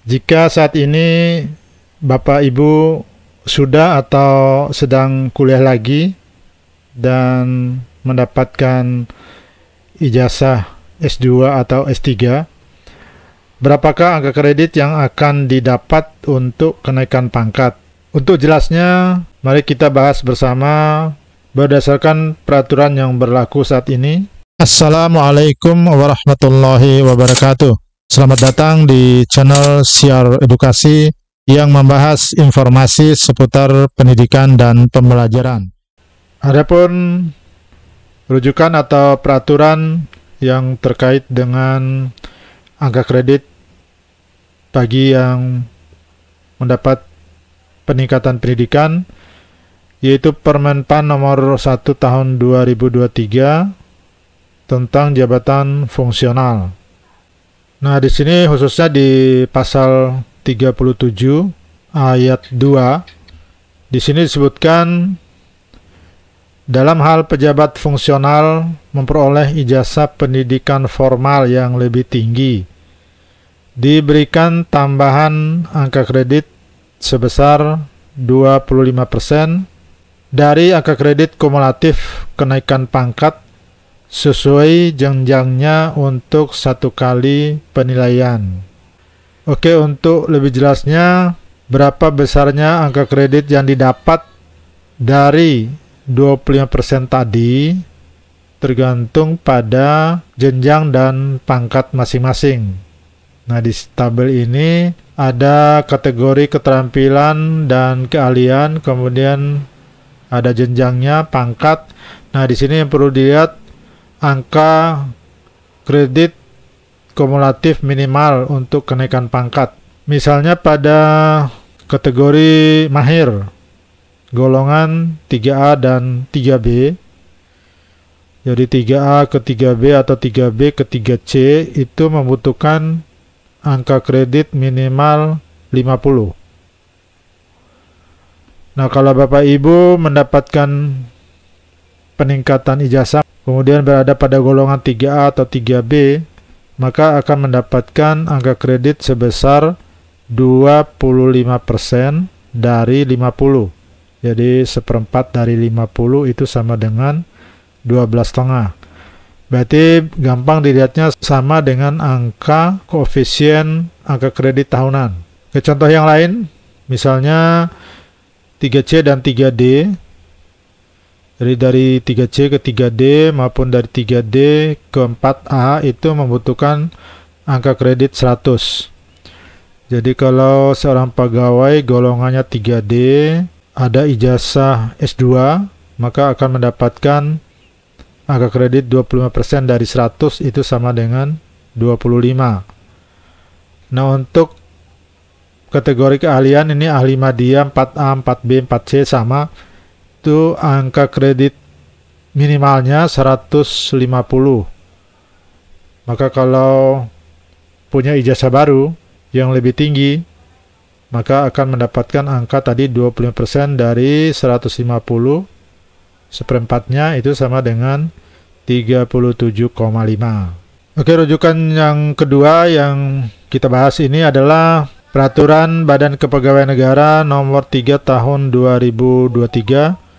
Jika saat ini Bapak Ibu sudah atau sedang kuliah lagi dan mendapatkan ijazah S2 atau S3, berapakah angka kredit yang akan didapat untuk kenaikan pangkat? Untuk jelasnya, mari kita bahas bersama berdasarkan peraturan yang berlaku saat ini. Assalamualaikum warahmatullahi wabarakatuh. Selamat datang di channel Siar Edukasi yang membahas informasi seputar pendidikan dan pembelajaran. Adapun rujukan atau peraturan yang terkait dengan angka kredit bagi yang mendapat peningkatan pendidikan, yaitu Permenpan nomor 1 tahun 2023 tentang jabatan fungsional. Nah, di sini khususnya di pasal 37 ayat 2, di sini disebutkan dalam hal pejabat fungsional memperoleh ijazah pendidikan formal yang lebih tinggi, diberikan tambahan angka kredit sebesar 25% dari angka kredit kumulatif kenaikan pangkat sesuai jenjangnya untuk satu kali penilaian. Oke, untuk lebih jelasnya, berapa besarnya angka kredit yang didapat dari 25% tadi tergantung pada jenjang dan pangkat masing-masing. Nah, di tabel ini ada kategori keterampilan dan keahlian, kemudian ada jenjangnya, pangkat. Nah, di sini yang perlu dilihat angka kredit kumulatif minimal untuk kenaikan pangkat. Misalnya pada kategori mahir, golongan 3A dan 3B. Jadi 3A ke 3B atau 3B ke 3C itu membutuhkan angka kredit minimal 50. Nah, kalau Bapak Ibu mendapatkan peningkatan ijazah kemudian berada pada golongan 3A atau 3B, maka akan mendapatkan angka kredit sebesar 25% dari 50. Jadi seperempat dari 50 itu sama dengan 12,5. Berarti gampang dilihatnya sama dengan angka koefisien angka kredit tahunan. Ke contoh yang lain, misalnya 3C dan 3D. Jadi dari 3C ke 3D maupun dari 3D ke 4A itu membutuhkan angka kredit 100. Jadi kalau seorang pegawai golongannya 3D ada ijazah S2, maka akan mendapatkan angka kredit 25% dari 100 itu sama dengan 25. Nah, untuk kategori keahlian ini ahli media 4A, 4B, 4C sama, itu angka kredit minimalnya 150. Maka kalau punya ijazah baru yang lebih tinggi, maka akan mendapatkan angka tadi 25% dari 150, seperempatnya itu sama dengan 37,5. Oke, rujukan yang kedua yang kita bahas ini adalah Peraturan Badan Kepegawaian Negara nomor 3 tahun 2023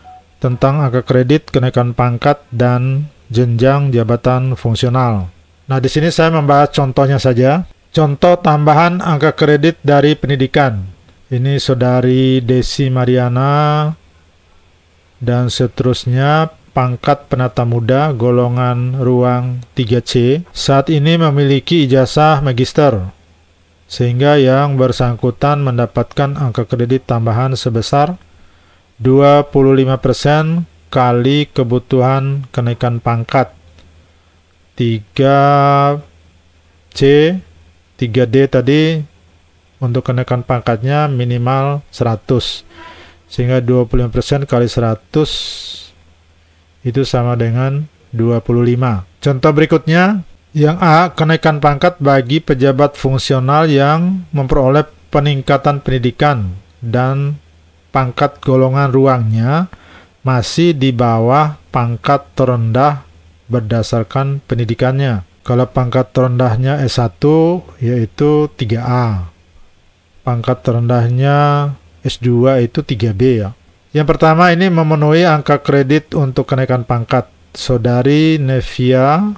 tentang angka kredit kenaikan pangkat dan jenjang jabatan fungsional. Nah, di sini saya membahas contohnya saja. Contoh tambahan angka kredit dari pendidikan. Ini Saudari Desi Mariana dan seterusnya, pangkat penata muda golongan ruang 3C, saat ini memiliki ijazah magister, sehingga yang bersangkutan mendapatkan angka kredit tambahan sebesar 25% kali kebutuhan kenaikan pangkat 3C, 3D tadi untuk kenaikan pangkatnya minimal 100, sehingga 25% kali 100 itu sama dengan 25. Contoh berikutnya, yang A, kenaikan pangkat bagi pejabat fungsional yang memperoleh peningkatan pendidikan dan pangkat golongan ruangnya masih di bawah pangkat terendah berdasarkan pendidikannya. Kalau pangkat terendahnya S1 yaitu 3A. pangkat terendahnya S2 itu 3B ya. Yang pertama ini memenuhi angka kredit untuk kenaikan pangkat. Saudari Nevia,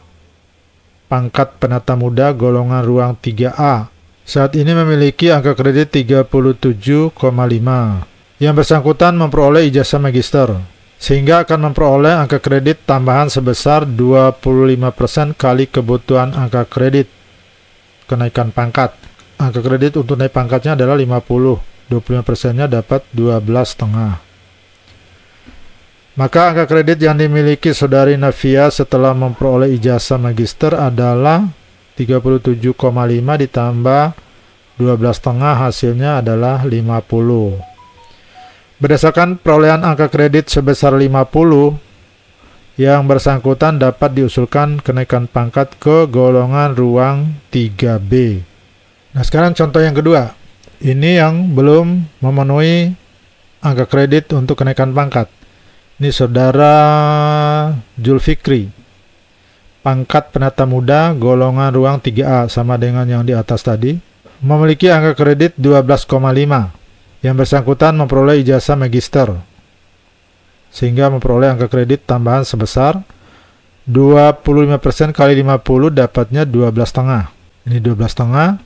pangkat penata muda golongan ruang 3A. Saat ini memiliki angka kredit 37,5. Yang bersangkutan memperoleh ijazah magister, sehingga akan memperoleh angka kredit tambahan sebesar 25% kali kebutuhan angka kredit kenaikan pangkat. Angka kredit untuk naik pangkatnya adalah 50. 25%-nya dapat 12,5. Maka angka kredit yang dimiliki saudari Navia setelah memperoleh ijazah magister adalah 37,5 ditambah 12,5, hasilnya adalah 50. Berdasarkan perolehan angka kredit sebesar 50, yang bersangkutan dapat diusulkan kenaikan pangkat ke golongan ruang 3B. Nah, sekarang contoh yang kedua. Ini yang belum memenuhi angka kredit untuk kenaikan pangkat. Ini saudara Julfikri, pangkat penata muda golongan ruang 3A, sama dengan yang di atas tadi, memiliki angka kredit 12,5. Yang bersangkutan memperoleh ijazah magister, sehingga memperoleh angka kredit tambahan sebesar 25% kali 50, dapatnya 12,5. Ini 12,5.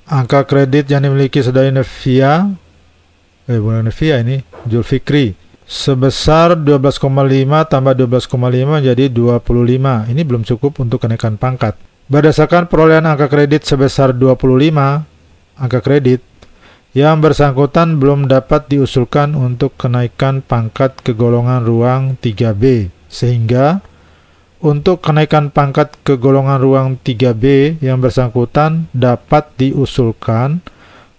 Angka kredit yang dimiliki saudari Nevia, bukan Nevia, ini Julfikri, sebesar 12,5 tambah 12,5 menjadi 25. Ini belum cukup untuk kenaikan pangkat. Berdasarkan perolehan angka kredit sebesar 25 angka kredit, yang bersangkutan belum dapat diusulkan untuk kenaikan pangkat ke golongan ruang 3B, sehingga untuk kenaikan pangkat ke golongan ruang 3B yang bersangkutan dapat diusulkan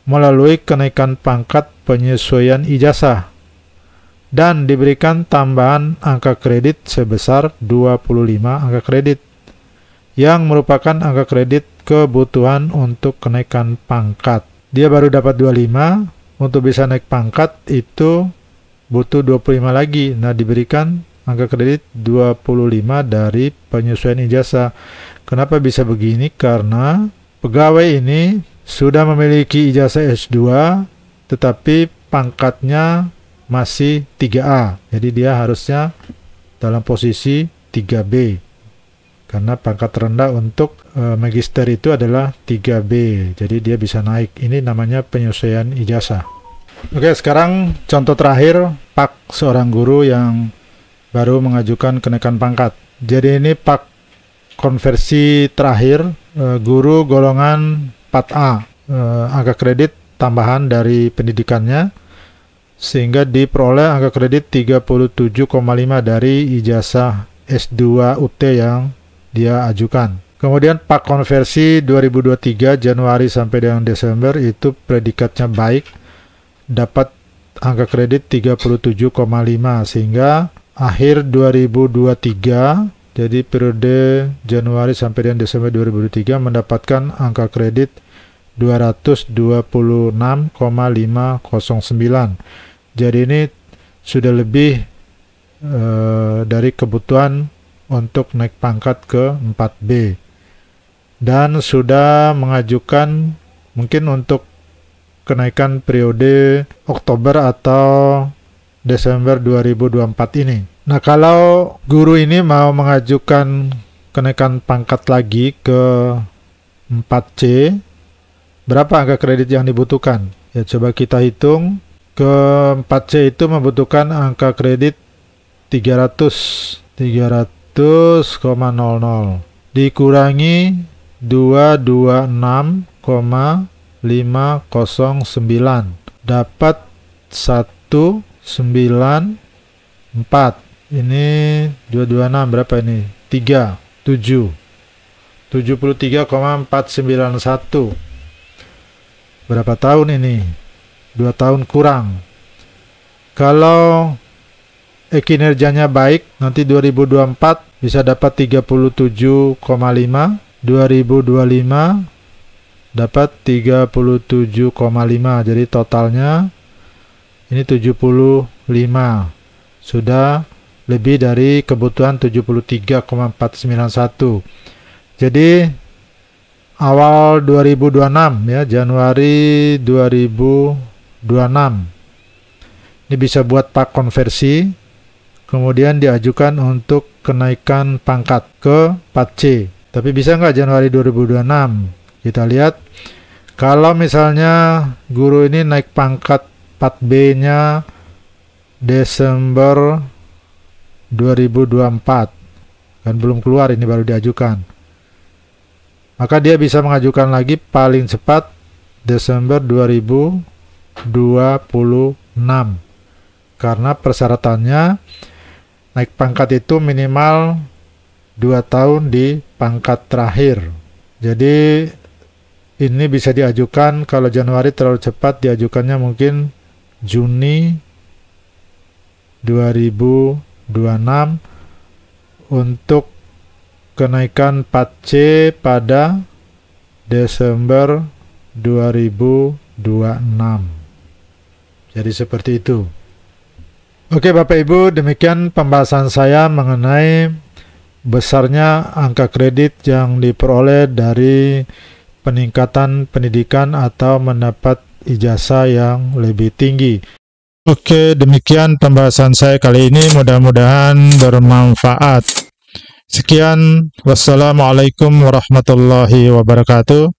melalui kenaikan pangkat penyesuaian ijazah dan diberikan tambahan angka kredit sebesar 25 angka kredit, yang merupakan angka kredit kebutuhan untuk kenaikan pangkat. Dia baru dapat 25, untuk bisa naik pangkat itu butuh 25 lagi. Nah, diberikan angka kredit 25 dari penyesuaian ijazah. Kenapa bisa begini? Karena pegawai ini sudah memiliki ijazah S2, tetapi pangkatnya masih 3A. Jadi dia harusnya dalam posisi 3B. Karena pangkat terendah untuk magister itu adalah 3B. Jadi dia bisa naik. Ini namanya penyesuaian ijazah. Oke, sekarang contoh terakhir, Pak seorang guru yang baru mengajukan kenaikan pangkat. Jadi ini Pak konversi terakhir, guru golongan 4A. Angka kredit tambahan dari pendidikannya, sehingga diperoleh angka kredit 37,5 dari ijazah S2 UT yang dia ajukan. Kemudian Pak konversi 2023 Januari sampai dengan Desember itu predikatnya baik, dapat angka kredit 37,5, sehingga akhir 2023, jadi periode Januari sampai dengan Desember 2023 mendapatkan angka kredit 226,509. Jadi ini sudah lebih dari kebutuhan untuk naik pangkat ke 4B, dan sudah mengajukan mungkin untuk kenaikan periode Oktober atau Desember 2024 ini. Nah, kalau guru ini mau mengajukan kenaikan pangkat lagi ke 4C, berapa angka kredit yang dibutuhkan? Ya, coba kita hitung. Ke 4C itu membutuhkan angka kredit 300,00 dikurangi 226,509, dapat 194. Ini 226 berapa ini? 73,491. Berapa tahun ini? 2 tahun kurang. Kalau kinerjanya baik, nanti 2024 bisa dapat 37,5, 2025 dapat 37,5. Jadi totalnya ini 75. Sudah lebih dari kebutuhan 73,491. Jadi awal 2026 ya, Januari 2026. Ini bisa buat pak konversi, kemudian diajukan untuk kenaikan pangkat ke 4C. Tapi bisa nggak Januari 2026? Kita lihat, kalau misalnya guru ini naik pangkat 4B-nya Desember 2024, kan belum keluar, ini baru diajukan, maka dia bisa mengajukan lagi paling cepat Desember 2026, karena persyaratannya naik pangkat itu minimal 2 tahun di pangkat terakhir. Jadi ini bisa diajukan, kalau Januari terlalu cepat, diajukannya mungkin Juni 2026 untuk kenaikan 4C pada Desember 2026. Jadi seperti itu. Oke Bapak Ibu, demikian pembahasan saya mengenai besarnya angka kredit yang diperoleh dari peningkatan pendidikan atau mendapat ijazah yang lebih tinggi. Oke, demikian pembahasan saya kali ini, mudah-mudahan bermanfaat. Sekian, wassalamualaikum warahmatullahi wabarakatuh.